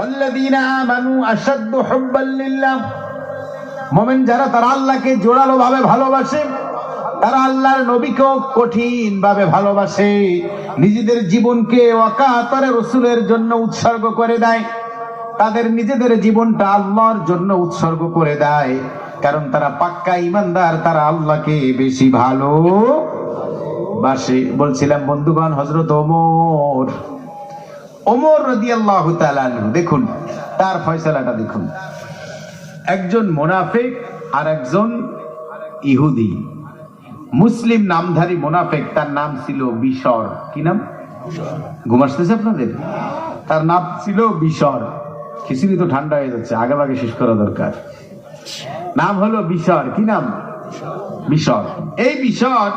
আল্লাযীনা আমানু আশাদ্দু হুব্বান লিল্লাহ, মুমিন যারা তারা আল্লাহকে জোরালো ভাবে ভালোবাসে, তারা আল্লাহর নবীকেও কঠিন ভাবে ভালোবাসে, নিজেদের জীবনকে ওয়াকাতারে রাসূলের জন্য উৎসর্গ করে দেয়, তাদের নিজেদের জীবনটা আল্লাহর জন্য উৎসর্গ করে দেয়, কারণ তারা পাক্কা ঈমানদার, তারা আল্লাহকে বেশি ভালোবাসে। বলছিলাম বন্ধুগণ, হযরত ওমর রাদিয়াল্লাহু তাআলা আনহু, দেখুন তার ফয়সালাটা দেখুন। একজন মুনাফিক আর একজন ইহুদি, মুসলিম নামধারী মুনাফিক, তার নাম ছিল বিশর। কি নাম? ঘুম আসতেছে আপনাদের? তার নাম ছিল বিশর। খিচুড়ি তো ঠান্ডা হয়ে যাচ্ছে, আগে ভাগে শেষ করা দরকার। নাম হলো বিশর। কি নাম? বিশর। এই বিশর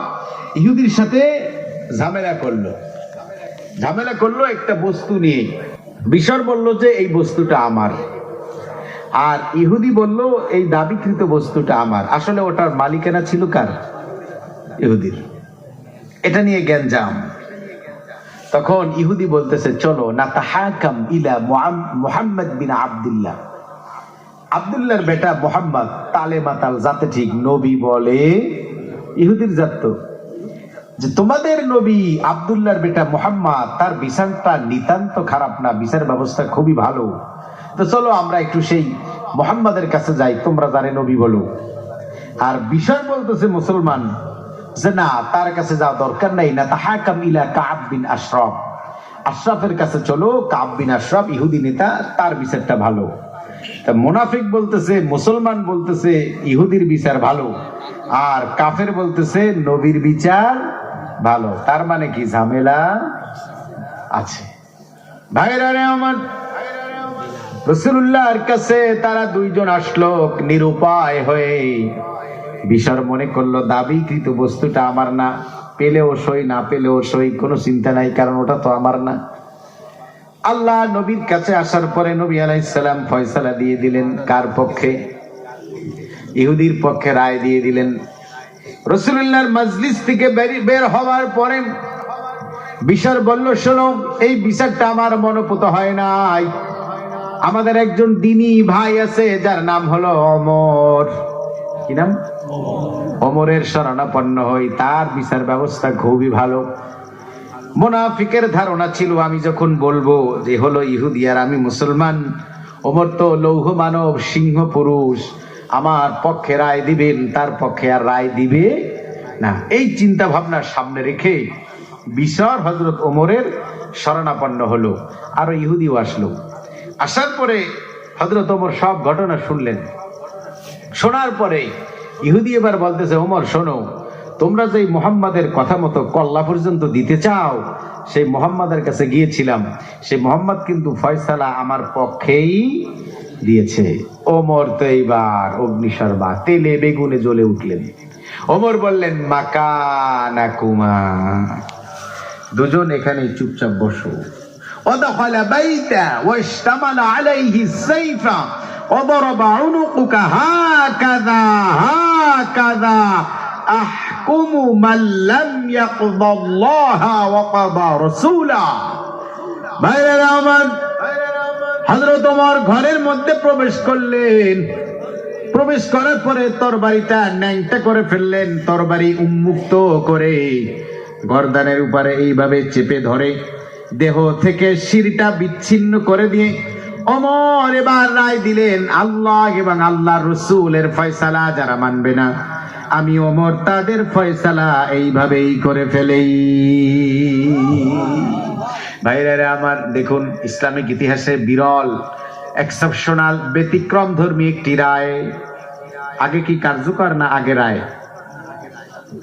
ইহুদির সাথে ঝামেলা করলো একটা বস্তু নিয়ে। বিশর বলল যে এই বস্তুটা আমার, আর ইহুদি বলল এই দাবিকৃত বস্তুটা আমার। আসলে ওটার মালিকানা ছিল কার? ইহুদির। এটা নিয়ে গ্যাঞ্জাম। তখন ইহুদি বলতেছে, চলো নাতাহাকাম ইলা মুহাম্মদ বিন আব্দুল্লাহ, আব্দুল্লাহর বেটা মুহাম্মদ, তালে মাতাল, জাতে ঠিক, নবী বলে ইহুদির জাত তো, যে তোমাদের নবী আব্দুল্লাহর বেটা মুহাম্মদ, তার বিচারটা নিতান্ত খারাপ না, বিচার ব্যবস্থা খুবই ভালো। তো চলো আমরা একটু সেই মুহাম্মাদের কাছে যাই, তোমরা জানে নবী বলো। আর বিষয় বলতেছে মুসলমান যে না, তার কাছে যাওয়া দরকার নাই, না তাহাকাম ইলা কাব বিন আশরাফ, আশরাফের কাছে চলো, কাব বিন আশরাফ ইহুদি নেতা, তার বিচারটা ভালো। তা মুনাফিক বলতেছে, মুসলমান বলতেছে ইহুদির বিচার ভালো, আর কাফের বলতেছে নবীর বিচার ভালো। তার মানে কি ঝামেলা আছে। ভাইরা রে আমার, রাসূলুল্লাহর কাছে তারা দুইজন আসলো নিরুপায় হয়ে। বিশর মনে করলো দাবিকৃত বস্তুটা আমার না, পেলেও সই, না পেলেও সই, কোনো চিন্তা নাই, কারণ ওটা তো আমার না। আল্লাহ নবীর কাছে আসার পরে নবী আলাইহিস সালাম ফয়সালা দিয়ে দিলেন কার পক্ষে? ইহুদির পক্ষে রায় দিয়ে দিলেন। রাসূলুল্লাহর মজলিস থেকে বের হওয়ার পরে বিশর বলল, শোনো, এই বিচারটা আমার মনোপুত হয় নাই। আমাদের একজন দ্বীনী ভাই আছে যার নাম হলো ওমর। কি নাম? ওমরের শরণাপন্ন হই, তার বিচার ব্যবস্থা খুবই ভালো। মুনাফিকের ধারণা ছিল আমি যখন বলবো যে হলো ইহুদি আর আমি মুসলমান, ওমর তো লৌহ মানব, সিংহ পুরুষ, আমার পক্ষে রায় দিবেন, তার পক্ষে আর রায় দিবে না। এই চিন্তা ভাবনা সামনে রেখে বিশর হযরত ওমরের শরণাপন্ন হলো। আর ইহুদিও আসলো। আসার পরে হযরত ওমর সব ঘটনা শুনলেন। শোনার পরে ইহুদি এবার বলতেছে, ওমর শোনো, তোমরা যে মুহাম্মাদের কথা মতো কল্লা পর্যন্ত দিতে চাও, সেই মুহাম্মাদের কাছে গিয়েছিলাম, সেই মুহাম্মদ কিন্তু ফয়সালা আমার পক্ষেই দিয়েছে। ওমর তো এইবার অগ্নিশর্মা, তেলে বেগুনে জ্বলে উঠলেন। ওমর বললেন, মাকানাকুমা, দুজন এখানে চুপচাপ বসো। ودخل بيته واشتمل عليه السيف وضرب عنقك هكذا هكذا أحكم من لم يقضى الله وقضى رسوله। ভাইরা আমার, হযরত ওমর ঘরের মধ্যে প্রবেশ করলেন। প্রবেশ করার পরে তরবারিটা ন্যাংটা করে ফেললেন, তরবারি উন্মুক্ত করে গর্দানের উপরে এইভাবে চেপে ধরে দেহ থেকে শিরটা বিচ্ছিন্ন করে দিয়ে ওমর এবার রায় দিলেন, আল্লাহ এবং আল্লাহর রাসূলের ফয়সালা যারা মানবে না, আমি ওমর তাদের ফয়সালা এইভাবেই করে ফেলেই। ভাইরা আমার, দেখুন ইসলামিক ইতিহাসে বিরল, এক্সেপশনাল, ব্যতিক্রম ধর্মী একটি রায়। আগে কি কার্যকর না আগে রায়?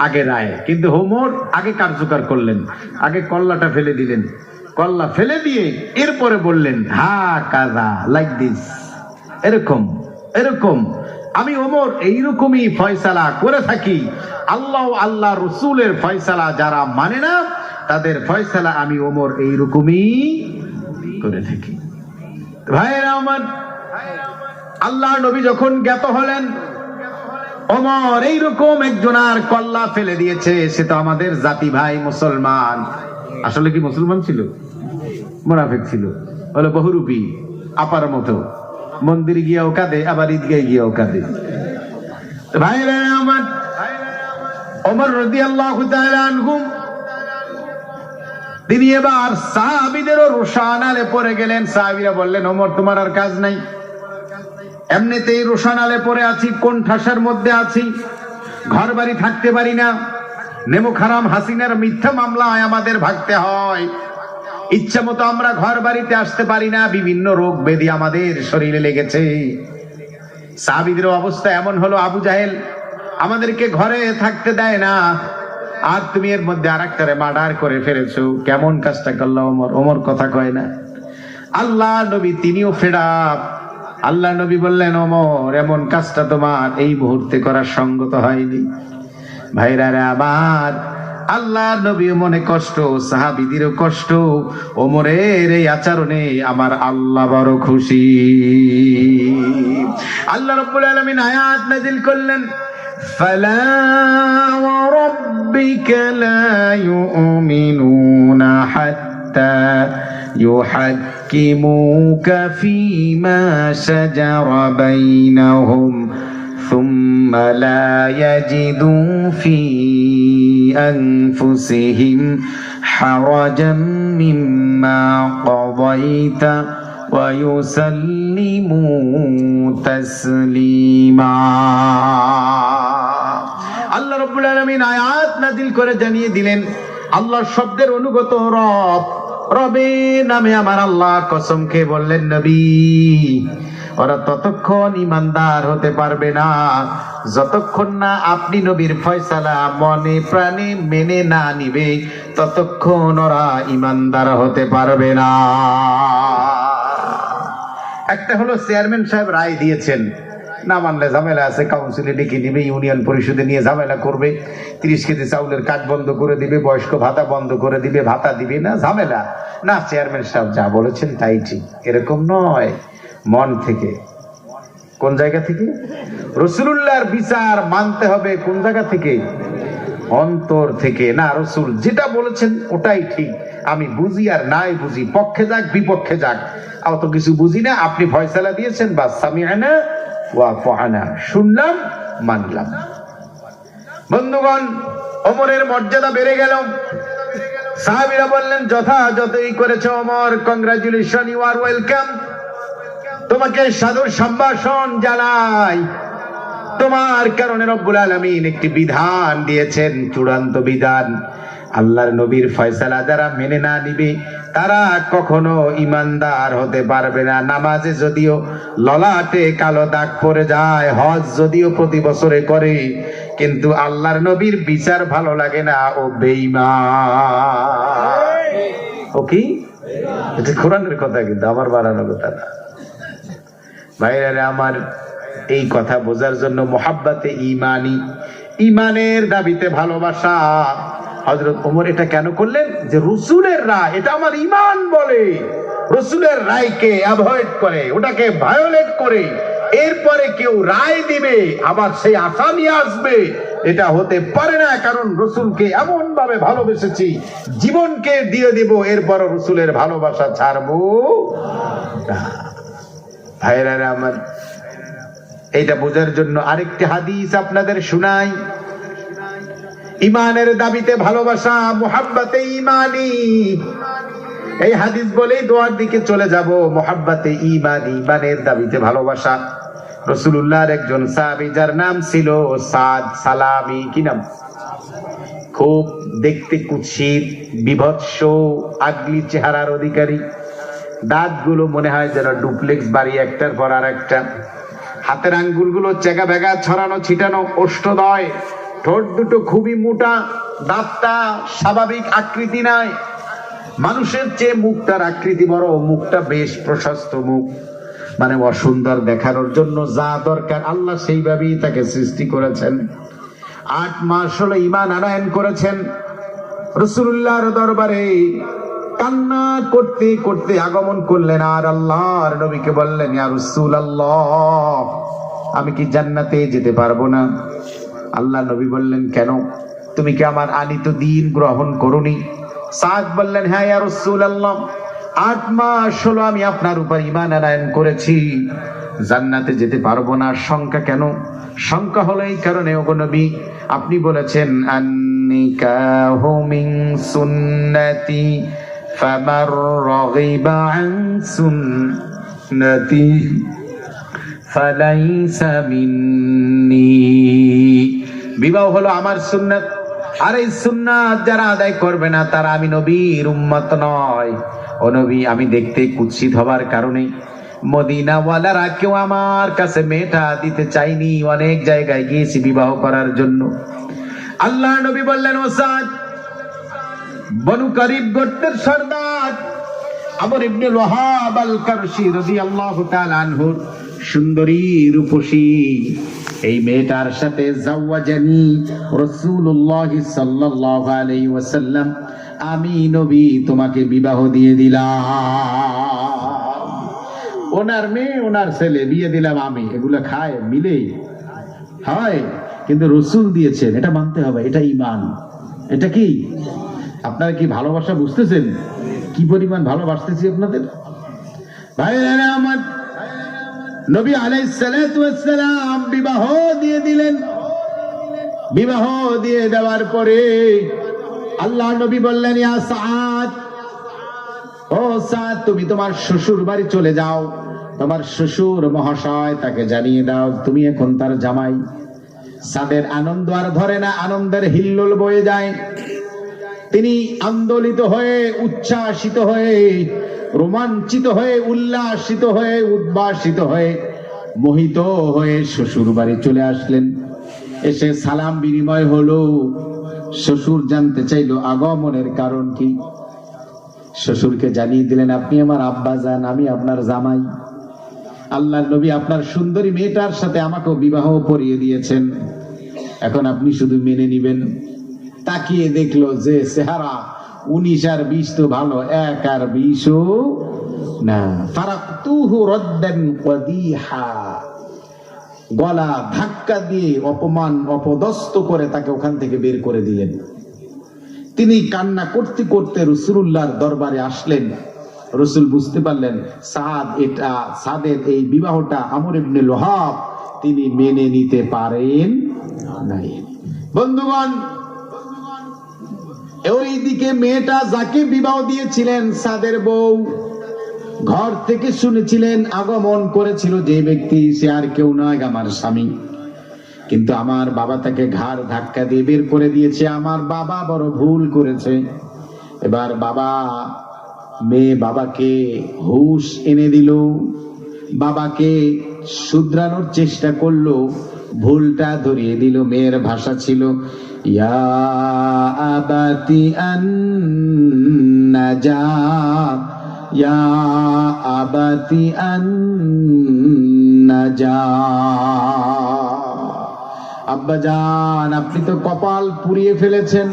আগে রায়, কিন্তু ওমর আগে কার্যকর করলেন, আগে কল্লাটা ফেলে দিলেন। কল্লা ফেলে দিয়ে এরপরে বললেন, হা কাযা, লাইক দিস, এরকম এরকম আমি ওমর এইরকমই ফয়সালা করে থাকি। আল্লাহ আল্লাহ রাসূলের ফয়সালা যারা মানে না, তাদের ফয়সালা আমি ওমর এইরকমই করে থাকি। ভাইরা আমার, আল্লাহ নবী যখন জ্ঞাত হলেন ওমর এইরকম একজনার কল্লা ফেলে দিয়েছে, সে তো আমাদের জাতি ভাই মুসলমান। আসলে কি মুসলমান ছিল? মুনাফিক ছিল, হলো বহুরূপী। আপার মতো, মন্দিরে গিয়েও কাঁদে, আবার ঈদগাহে গিয়েও কাঁদে। ভাইরা আমার, ওমর রাদিয়াল্লাহু তাআলা আনহু তিনি এবার সাহাবীদেরও রোশান আলে পড়ে গেলেন। সাহাবীরা বললেন, ওমর তোমার আর কাজ নাই, এমনিতেই রোশান আলে পড়ে আছি, কোন ঠাসার মধ্যে আছি, ঘর বাড়ি থাকতে পারি না, নেমো খারাম হাসিনার মিথ্যা মামলায় আমাদের ভাগতে হয়, ইচ্ছা মতো আমরা ঘর বাড়িতে আসতে পারি না, বিভিন্ন রোগ ব্যাধি আমাদের শরীরে লেগেছে। সাহাবীদের অবস্থা এমন হলো, আবু জাহেল আমাদেরকে ঘরে থাকতে দেয় না, আর তুমি এর মধ্যে আরেকটারে মার্ডার করে ফেলেছো, কেমন কাজটা করলো ওমর? ওমর কথা কয় না। আল্লাহ নবী তিনিও ফেড আপ। আল্লাহ নবী বললেন, ওমর এমন কাজটা তোমার এই মুহূর্তে করার সঙ্গত হয়নি। ভাইরা রে আমার, আল্লাহ নবীও মনে কষ্ট, সাহাবীদেরও কষ্ট, ওমরের এই আচরণে আমার আল্লাহ বড় খুশি। আল্লাহ রাব্বুল আলামিন আয়াত নাযিল করলেন, ফালা ওয়া রাব্বিকা লা ইউমিনুনা হাত্তা ইউহাক্কিমুকা ফীমা শাজারা বাইনাহুম সুম্মা লা ইয়াজিদু ফী আনফুসিহিম হারাজাম মিম্মা কাযাইতা ওয়া ইউসাল্লিমু তাসলিমা। আল্লাহ রাব্বুল আলামিন আয়াত নাযিল করে জানিয়ে দিলেন, আল্লাহর শব্দের অনুগত রব, রবে নামে আমার আল্লাহ কসম খেয়ে বললেন, নবী ওরা ততক্ষণ ইমানদার হতে পারবে না যতক্ষণ না আপনি নবীর ফয়সালা মনে প্রাণে মেনে না নিবে, ততক্ষণ ওরা ইমানদার হতে পারবে না। একটা হলো চেয়ারম্যান সাহেব রায় দিয়েছেন, না মানলে ঝামেলা আছে, কাউন্সিলে ডেকে নিবে, ইউনিয়ন পরিষদে নিয়ে ঝামেলা করবে, 30 কেজি চাউলের কার্ড বন্ধ করে দিবে, বয়স্ক ভাতা বন্ধ করে দিবে, ভাতা দিবে না, ঝামেলা না। চেয়ারম্যান সাহেব যা বলেছেন তাই ঠিক, এরকম নয়। মন থেকে, কোন জায়গা থেকে? রাসূলুল্লাহর বিচার মানতে হবে কোন জায়গা থেকে? অন্তর থেকে। না, রাসূল যেটা বলেছেন ওটাই ঠিক, আমি বুঝি আর নাই বুঝি, পক্ষে যাক বিপক্ষে যাক, অত কিছু বুঝি না, আপনি ফয়সালা দিয়েছেন, বাস সামিআনা ওয়া আতা'না, শুনলাম মানলাম। বন্ধুগণ, ওমরের মর্যাদা বেড়ে গেল। সাহাবীরা বললেন, যথাযথই করেছো Omar, congratulation, you are welcome, তোমাকে সাদর সম্ভাষণ জানাই। তোমার কারণে রব্বুল আলামিন একটি বিধান দিয়েছেন, চূড়ান্ত বিধান। আল্লাহর নবীর ফয়সালা যারা মেনে না নিবে তারা কখনো ইমানদার হতে পারবে না। নামাজে যদিও ললাটে কালো দাগ পড়ে যায়, হজ যদিও প্রতি বছরে করে, কিন্তু আল্লাহর নবীর বিচার ভালো লাগে না, ও বেঈমান। ও কি? এটা কোরআনের কথা, কিন্তু আমার বানানো কথা না। ভাইরা আমার, এই কথা বোঝার জন্য মুহাব্বতে ঈমানি, ঈমানের দাবিতে ভালোবাসা। হযরত ওমর এটা কেন করলেন? যে রাসূলের রায়, এটা আমার ঈমান বলে, রাসূলের রায়কে অ্যাভয়েড করে, ওটাকে ভায়োলেট করে এরপরে কেউ রায় দিবে আবার সেই আসামি আসবে, এটা হতে পারে না। কারণ রাসূলকে এমন ভাবে ভালোবেসেছি, জীবনকে দিয়ে দিব, এরপর রাসূলের ভালোবাসা ছাড়বো না। ভাইরা আমার, এইটা বোঝার জন্য আরেকটি হাদিস আপনাদের শুনাই। ইমানের দাবিতে ভালোবাসা, মুহাব্বতে ঈমানি। এই হাদিস বলেই দোয়ার দিকে চলে যাব। মুহাব্বতে ঈমানি, ইমানের দাবিতে ভালোবাসা। রাসূলুল্লাহর একজন সাহাবী যার নাম ছিল সাদ সালামি। কি নাম? খুব দেখতে কুৎসিত, বিভৎস, আগলি চেহারার অধিকারী। দাঁতগুলো মনে হয় যেন ডুপ্লেক্স বাড়ি, একটার পর আর একটা। হাতের আঙ্গুলগুলো চেগা বেগা, ছড়ানো ছিটানো, ওষ্ঠদয়, ঠোঁট দুটো খুবই মোটা, দাঁতটা স্বাভাবিক আকৃতি নাই। মানুষের চেয়ে মুখটার আকৃতি বড়, মুখটা বেশ প্রশস্ত মুখ, মানে অসুন্দর দেখানোর জন্য যা দরকার আল্লাহ সেইভাবেই তাকে সৃষ্টি করেছেন। 8 মাস হলো ঈমান আনয়ন করেছেন। রাসূলুল্লাহর দরবারে কান্না করতে করতে আগমন করলেন, আর আল্লাহর নবীকে বললেন, ইয়া রাসূলুল্লাহ, আমি কি জান্নাতে যেতে পারবো না? আল্লাহ নবী বললেন, কেন? তুমি কি আমার আনিত দ্বীন গ্রহণ করোনি? সাদ বললেন, হ্যাঁ ইয়া রাসূলুল্লাহ, 8 মাস হলো আমি আপনার উপর ঈমান আনয়ন করেছি, জান্নাতে যেতে পারবো না। শঙ্কা কেন? শঙ্কা হলো এই কারণে, ওগো নবী, আপনি বলেছেন আন-নিকাহু মিন সুন্নতি ফামান রাগিবা আন সুন্নতি ফালাইসা মিন্নি। বিবাহ হলো আমার সুন্নাত, আর এই সুন্নাত যারা আদায় করবে না তারা আমি নবীর উম্মত নয়। ও নবী, আমি দেখতে কুৎসিত হবার কারণে মদিনাওয়ালারা কেউ আমার কাছে মেয়েটা দিতে চাইনি। অনেক জায়গায় গিয়েছি বিবাহ করার জন্য। আল্লাহ নবী বললেন, ও সাদ, বনু করিব গোত্রের সর্দার আমর ইবনে ওয়াহাব আল কারশি রাদিয়াল্লাহু তাআলা আনহু সুন্দরী রূপসী এই মেয়েটার সাথে জাওয়াজানি রাসূলুল্লাহ সাল্লাল্লাহু আলাইহি ওয়াসাল্লাম, আমি নবী তোমাকে বিবাহ দিয়ে দিলাম। ওনার মেয়ে ওনার ছেলে বিয়ে দিলাম আমি, এগুলো খায় মিলে হয়, কিন্তু রসুল দিয়েছেন, এটা মানতে হবে, এটা ঈমান। এটা কি আপনারা কি ভালোবাসা বুঝতেছেন? কি পরিমাণ ভালোবাসতেছি আপনাদের ভাইরা আমার। নবী আলাইহিস সালাতু ওয়াস সালাম বিবাহ দিয়ে দিলেন। বিবাহ দিয়ে দেওয়ার পরে আল্লাহ নবী বললেন, ইয়া সাদ, ও সাদ, তুমি তোমার শ্বশুর বাড়ি চলে যাও। তোমার শ্বশুর মহাশয় তাকে জানিয়ে দাও তুমি এখন তার জামাই। সাদের আনন্দ আর ধরে না, আনন্দের হিল্লোল বয়ে যায়। তিনি আন্দোলিত হয়ে, উচ্ছ্বাসিত হয়ে, রোমাঞ্চিত হয়ে, উল্লাসিত হয়ে, উদ্ভাসিত হয়ে, মোহিত হয়ে শ্বশুর বাড়ি চলে আসলেন। এসে সালাম বিনিময় হলো। শ্বশুর জানতে চাইলো আগমনের কারণ কি। শ্বশুরকে জানিয়ে দিলেন, আপনি আমার আব্বা যান, আমি আপনার জামাই। আল্লাহর নবী আপনার সুন্দরী মেয়েটার সাথে আমাকেও বিবাহ পড়িয়ে দিয়েছেন, এখন আপনি শুধু মেনে নিবেন। তাকিয়ে দেখলো যে চেহারা 19 আর 20 তো ভালো, 1 আর 20 না। ফারাকতুহু রাদ্দান কদিহা, গলা ধাক্কা দিয়ে অপমান অপদস্থ করে তাকে ওখান থেকে বের করে দিলেন। তিনি কান্না করতে করতে রাসূলুল্লাহর দরবারে আসলেন। রাসূল বুঝতে পারলেন সাদের এই বিবাহটা আমর ইবনে ওয়াহাব তিনি মেনে নিতে পারেন নাই। বন্ধুগণ, ওইদিকে মেয়েটা যাকে বিবাহ দিয়েছিলেন সাদের বউ, ঘর থেকে শুনেছিলেন, আগমন করেছিল যে ব্যক্তি, সে আর কেউ নয়, আমার স্বামী। কিন্তু আমার বাবা তাকে ঘাড় ধাক্কা দিয়ে বের করে দিয়েছে। আমার বাবা বড় ভুল করেছে। এবার মেয়ে বাবাকে হুঁশ এনে দিল, বাবাকে শুধরানোর চেষ্টা করলো, ভুলটা ধরিয়ে দিল। মেয়ের ভাষা ছিল, ইয়া আবাতি আন্নাজা, ইয়া আবাতি আন্নাজা। আব্বাজান, আপনি তো কপাল পুড়িয়ে ফেলেছেন,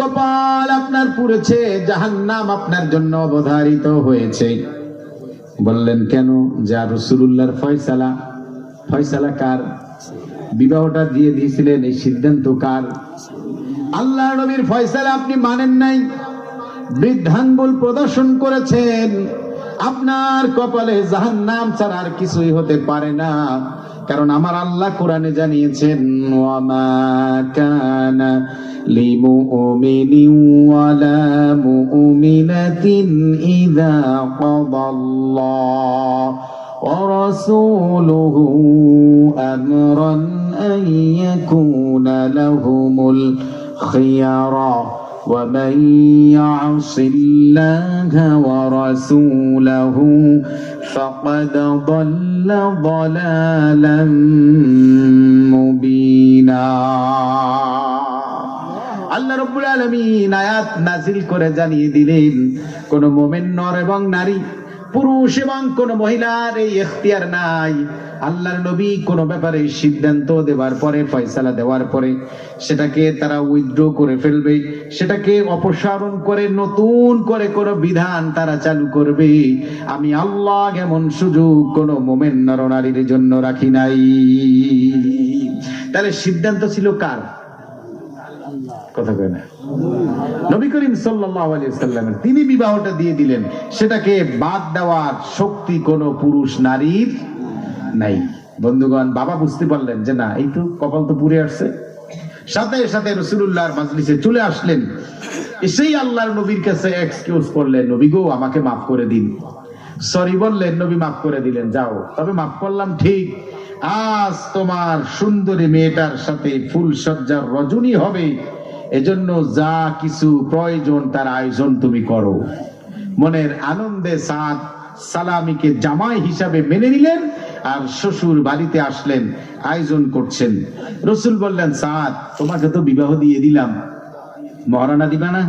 কপাল আপনার পুড়েছে, জাহান্নাম আপনার জন্য অবধারিত হয়েছে। বললেন কেন? যা রাসূলুল্লাহর ফয়সালা। ফয়সালা কার? বিবাহটা দিয়ে দিয়েছিলেন, এই সিদ্ধান্ত কার? আল্লাহ নবীর ফয়সালা আপনি মানেন নাই, বৃদ্ধাঙ্গুল প্রদর্শন করেছেন। আপনার কপালে জাহান্নাম ছাড়া আর কিছুই হতে পারে না, কারণ আমার আল্লাহ কোরআনে জানিয়েছেন, ওয়ামা কানা লিমুমিনিন ওয়ালা মুমিনাতিন ইযা কাদাল্লাহু ওয়া রাসূলুহু আমরান আন ইয়াকুনা লাহুমুল খিয়ারা ومن يعص الله ورسوله فقد ضل ضلالا مبينا। আল্লাহ রাব্বুল আলামিন আয়াত নাযিল করে জানিয়ে দিলেন, কোন মুমিন নর এবং নারী, পুরুষ এবং কোন মহিলার এই এখতিয়ার নাই। আল্লাহর নবী কোন ব্যাপারে সিদ্ধান্ত দেওয়ার পরে, ফয়সালা দেওয়ার পরে সেটাকে তারা উইথড্র করে ফেলবে, সেটাকে অপসারণ করে নতুন করে কোন বিধান তারা চালু করবে। আমি আল্লাহ এমন সুযোগ কোন মুমিন নর নারীর জন্য রাখি নাই। তাহলে সিদ্ধান্ত ছিল কার? কথা কয় না। নবী করিম সাল্লাল্লাহু আলাইহি ওয়াসাল্লাম তিনি বিবাহটা দিয়ে দিলেন, সেটাকে বাদ দেওয়ার শক্তি কোন পুরুষ নারীর নাই। বন্ধুগণ, বাবা বুঝতে পারলেন যে না, এই তো কপাল তো পুড়ে আসছে, সাথে সাথে রাসূলুল্লাহর মাজলিসে চলে আসলেন। এসেই আল্লাহর নবীর কাছে এক্সকিউজ করলেন, নবী গো আমাকে মাফ করে দিন। সরি বললেন, নবী মাফ করে দিলেন, যাও, তবে মাফ করলাম ঠিক, আজ তোমার সুন্দরী মেয়েটার সাথে ফুল সজ্জার রজনী হবে, এজন্য যা কিছু প্রয়োজন তার আয়োজন তুমি করো। মনের আনন্দে সাদ সালামীকে জামাই হিসাবে মেনে নিলেন আর শ্বশুর বাড়িতে আসলেন, আয়োজন করছেন। রাসূল বললেন, সাদ তোমাকে তো বিবাহ দিয়ে দিলাম, মহারানা দিবা না?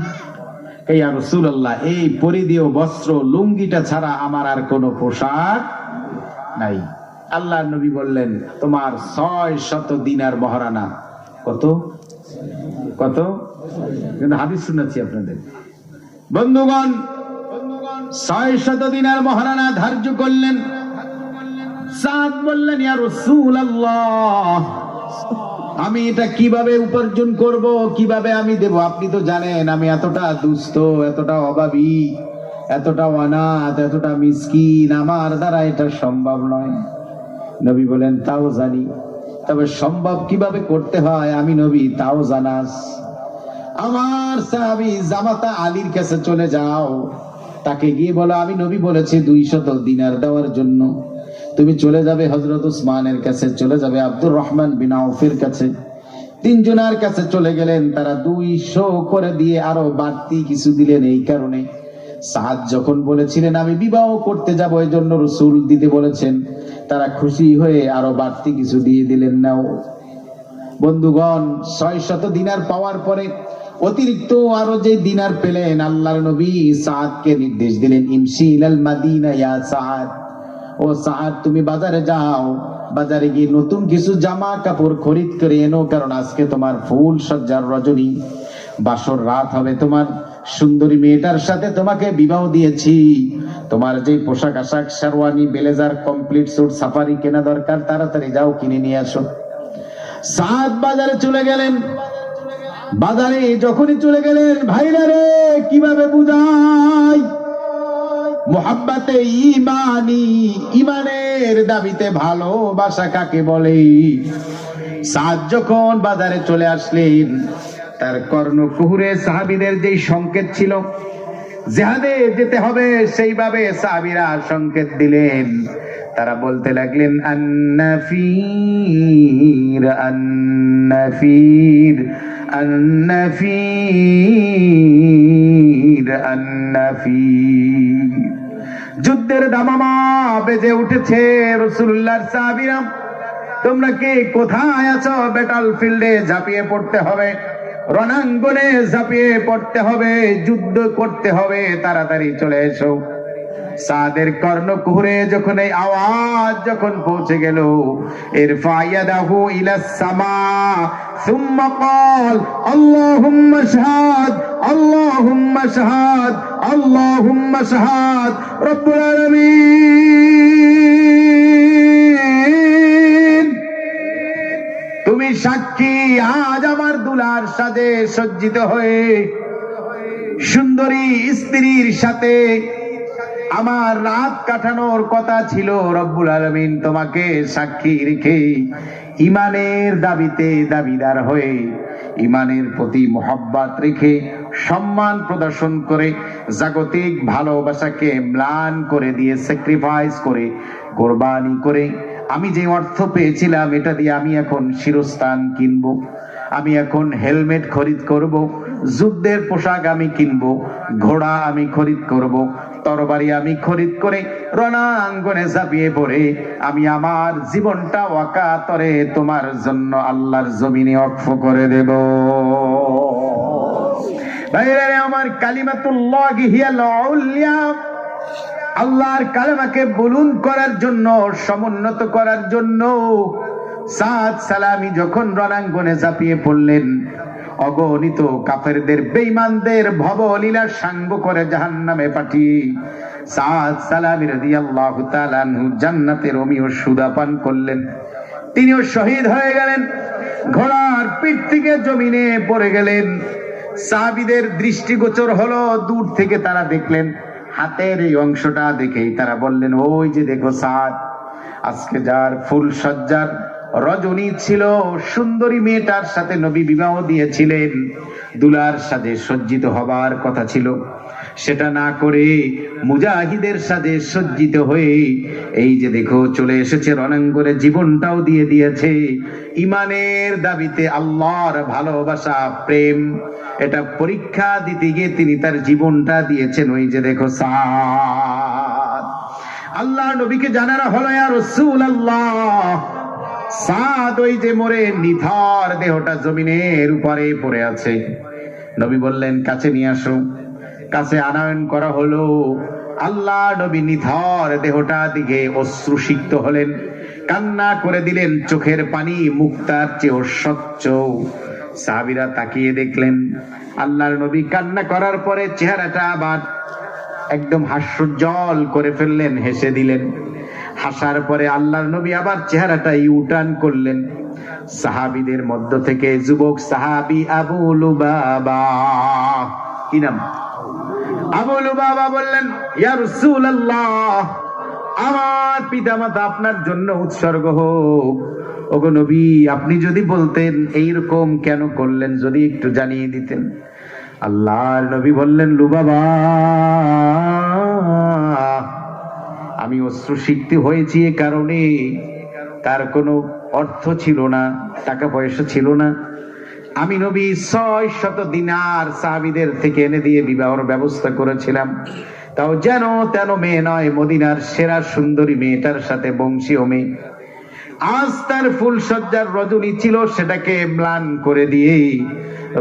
এই রাসূলুল্লাহ, এই পরিধেয় বস্ত্র লুঙ্গিটা ছাড়া আমার আর কোনো পোশাক নাই। আল্লাহর নবী বললেন, তোমার 600 দিনার মহারানা। কত কত? কিন্তু হাদিস শুনাচ্ছি আপনাদের। বন্ধুগণ, 600 দিনার মহারানা ধার্য করলেন। সাদ বললেন, ইয়া রাসূলুল্লাহ, আমি এটা কিভাবে উপার্জন করব, কিভাবে আমি দেব? আপনি তো জানেন আমি এতটা দুস্থ, এতটা অভাবী, এতটা অনাথ, এতটা মিসকিন, আমার দ্বারা এটা সম্ভব নয়। নবী বলেন, তাও জানি, তবে সম্ভব কিভাবে করতে হয় আমি নবী তাও জানাস। আমার সাহাবী জামাতা আলীর কাছে চলে যাও, তাকে গিয়ে বলো আমি নবী বলেছি 200 দিনার দেওয়ার জন্য। তুমি চলে যাবে হযরত উসমানের কাছে, চলে যাবে আব্দুর রহমান বিন আউফের কাছে, তিনজনের কাছে চলে গেলেন। তারা 200 করে দিয়ে আরো বাড়তি কিছু দিলেন। এই কারণে সাদ যখন বলেছিলেন আমি বিবাহ করতে যাব, এই জন্য রাসূল দিতে বলেছেন, তারা খুশি হয়ে আরো বাড়তি কিছু দিয়ে দিলেন। নাও বন্ধুগণ, 600 দিনার পাওয়ার পরে অতিরিক্ত আরো যে দিনার পেলেন, আল্লাহর নবী সাদকে নির্দেশ দিলেন, ইমশি ইলাল মাদিনা ইয়া সাদ, ও সাদ তুমি বাজারে যাও, বাজারে গিয়ে নতুন কিছু জামা কাপড় খরিদ করে এনো, কারণ আজকে তোমার ফুল সজ্জার রজনী, বাসর রাত হবে, তোমার সুন্দরী মেয়েটার সাথে তোমাকে বিবাহ দিয়েছি, তোমার যে পোশাক আশাক sherwani blazer complete sweet safari কেনা দরকার, তাড়াতাড়ি যাও কিনে নিয়ে আসো। সাদ বাজারে চলে গেলেন। বাজারে যখনই চলে গেলেন, ভাইরা রে কিভাবে বুঝাই মুহাব্বতে ঈমানি, ঈমানের দাবিতে ভালোবাসা কাকে বলে? সাদ যখন বাজারে চলে আসলেন, তার কর্ণকুহুরে সাহাবীদের যেই সংকেত ছিল জিহাদে যেতে হবে, সেইভাবে সাহাবীরা সংকেত দিলেন। তারা বলতে লাগলেন, আন্নাফির আন্নাফির আন্নাফির আন্নাফির। যুদ্ধের দামামা বেজে উঠেছে। রাসূলুল্লাহর সাহাবীরা, তোমরা কি কোথায় আছো? ব্যাটল ফিল্ডে ঝাঁপিয়ে পড়তে হবে, রণাঙ্গনে ঝাঁপিয়ে পড়তে হবে, যুদ্ধ করতে হবে, তাড়াতাড়ি চলে এসো। সাদের কর্ণকুহুরে যখন এই আওয়াজ যখন পৌঁছে গেল, ইরফা ইয়াদাহু ইলাস সামা সুম্মা ক্বাল আল্লাহুম্মা শাহাদ আল্লাহুম্মা শাহাদ আল্লাহুম্মা শাহাদ রব্বুল আলামিন, তুমি সাক্ষী, আজ আমার দুলার সাজে সজ্জিত হয়ে সুন্দরী স্ত্রীর সাথে আমার রাত কাটানোর কথা ছিল। রব্বুল আলামিন তোমাকে সাক্ষী রেখে ঈমানের দাবিতে দাবিদার হয়ে, ঈমানের প্রতি মোহাব্বত রেখে, সম্মান প্রদর্শন করে, জাগতিক ভালোবাসাকে ম্লান করে দিয়ে, স্যাক্রিফাইস করে, কোরবানি করে আমি যে অর্থ পেয়েছিলাম এটা দিয়ে আমি এখন শিরস্থান কিনবো, আমি এখন হেলমেট খরিদ করব, যুদ্ধের পোশাক আমি কিনবো, ঘোড়া আমি খরিদ করব, তরবারি আমি খরিদ করে রণাঙ্গনে ঝাঁপিয়ে পড়ে আমি আমার জীবনটা ওয়াকাতরে তোমার জন্য আল্লাহর জমিনে ওয়াকফ করে দেব। ভাইরা আমার, কালিমাতুল্লাহি হিয়াল উলিয়া, আল্লাহর কালেমাকে বুলন্দ করার জন্য, সমুন্নত করার জন্য সাদ সালামি যখন রণাঙ্গনে ঝাঁপিয়ে পড়লেন, অগণিত কাফেরদের, বেঈমানদের ভবলীলা সাঙ্গ করে জাহান্নামে পাঠিয়ে সাদ সালামি রাদিয়াল্লাহু তাআলা আনহু জান্নাতের অমীয় সুদা পান করলেন। তিনিও শহীদ হয়ে গেলেন, ঘোড়ার পিঠ থেকে জমিনে পড়ে গেলেন। সাহাবীদের দৃষ্টিগোচর হলো, দূর থেকে তারা দেখলেন হাতের এই অংশটা, দেখেই তারা বললেন, ওই যে দেখো সাদ, আজকে যার ফুল সজ্জার রজনী ছিল, সুন্দরী মেয়েটার সাথে নবী বিবাহ দিয়েছিলেন, দুলার সাজে সজ্জিত হবার কথা ছিল, সেটা না করে মুজাহিদের সাজে সজ্জিত হয়ে এই যে দেখো চলে এসেছে রণাঙ্গনে, জীবনটাও দিয়ে দিয়েছে ইমানের দাবিতে, আল্লাহর ভালোবাসা প্রেম, এটা পরীক্ষা দিতে গিয়ে তিনি তার জীবনটা দিয়েছেন। ওই যে দেখো সাদ। আল্লাহ নবীকে জানানো হলো, ইয়া রাসূলুল্লাহ, সাদ ওই যে মরে নিথর দেহটা জমিনের উপরে পড়ে আছে। নবী বললেন, কাছে নিয়ে আসো। কাছে আনয়ন করা হলো। আল্লাহ নবী নিথর দেহটা দিকে অশ্রুসিক্ত হলেন, কান্না করে দিলেন, চোখের পানি মুক্তার চেয়েও স্বচ্ছ। সাহাবীরা তাকিয়ে দেখলেন আল্লাহর নবী কান্না করার পরে চেহারাটা আবার একদম হাস্যোজ্জ্বল করে ফেললেন, হেসে দিলেন। হাসার পরে আল্লাহর নবী আবার চেহারাটা ইউটার্ন করলেন। সাহাবীদের মধ্য থেকে যুবক সাহাবী আবু লুবাবা, কি নাম? আবু লুবাবা বললেন, ইয়া রাসূলুল্লাহ, আমার পিতামাতা আপনার জন্য উৎসর্গ হোক। ওগো নবী, আপনি যদি বলতেন এইরকম কেন করলেন, যদি একটু জানিয়ে দিতেন। আল্লাহর নবী বললেন, লুবাবা, আমি অশ্রুসিক্ত হয়েছি এ কারণে, তার কোনো অর্থ ছিল না, টাকা পয়সা ছিল না। আমি নবী 600 দিনার সাহাবীদের থেকে এনে দিয়ে বিবাহের ব্যবস্থা করেছিলাম, তাও যেন তেন মেয়ে নয়, মদিনার সেরা সুন্দরী মেয়েটার সাথে বংশীয় মেয়ে। আজ তার ফুল সজ্জার রজনী ছিল, সেটাকে ম্লান করে দিয়ে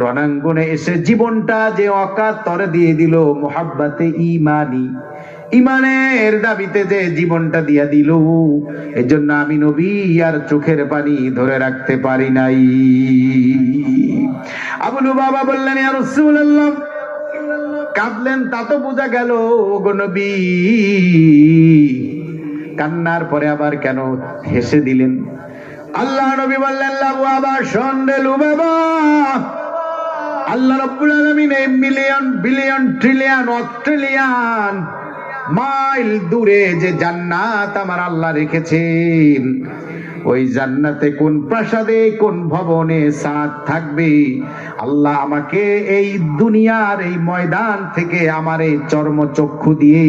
রণাঙ্গনে এসে জীবনটা যে অকাতরে দিয়ে দিল, মুহাব্বাতে ঈমানি, ইমানের দাবিতে যে জীবনটা দিয়া দিল, এজন্য আমি নবী আর চোখের পানি ধরে রাখতে পারি নাই। আবু লুবাবা বললেন, ইয়া রাসূলুল্লাহ, কাঁদলেন তা তো বোঝা গেল, ওগো নবী, কান্নার পরে আবার কেন হেসে দিলেন? আল্লাহ নবী বললেন, লুবাবা, শোন রে লুবাবা, আল্লাহ রাব্বুল আলামিন এই million billion trillion Australian mile দূরে যে জান্নাত আমার আল্লাহ রেখেছেন, ওই জান্নাতে কোন প্রাসাদে কোন ভবনে সাদ থাকবে, আল্লাহ আমাকে এই দুনিয়ার এই ময়দান থেকে আমার এই চর্মচক্ষু দিয়ে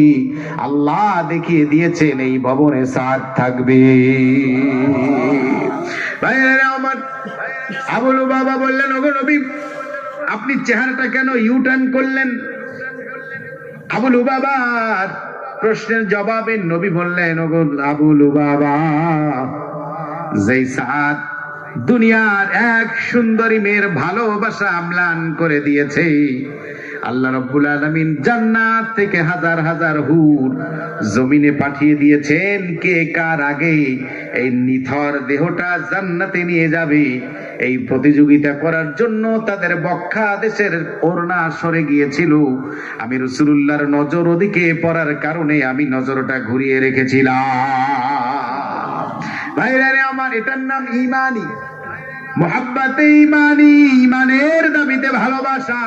আল্লাহ দেখিয়ে দিয়েছেন এই ভবনে সাদ থাকবে। ভাইরা আমার, আবু লুবাবা বললেন, ওগো নবী, আপনি চেহারাটা কেন ইউটার্ন করলেন? আবু লুবাবার প্রশ্নের জবাবে নবী বললেন, ওগো আবু লুবাবা, যেই সাদ দুনিয়ার এক সুন্দরী মেয়ের ভালোবাসা ম্লান করে দিয়েছে, আল্লাহ রাব্বুল আলামিন জান্নাত থেকে হাজার হাজার হুর জমিনে পাঠিয়ে দিয়েছেন। কে কার আগে এই নিথর দেহটা জান্নাতে নিয়ে যাবে, এই প্রতিযোগিতা করার জন্য তাদের বক্ষা দেশের ওড়না সরে গিয়েছিল। আমি রাসূলুল্লাহর নজর ওদিকে পড়ার কারণে আমি নজরটা ঘুরিয়ে রেখেছিলাম। ভাইরা আমার, এটার নাম ঈমানি, মুহাব্বাতে ঈমানি, ঈমানের দাবিতে ভালোবাসা।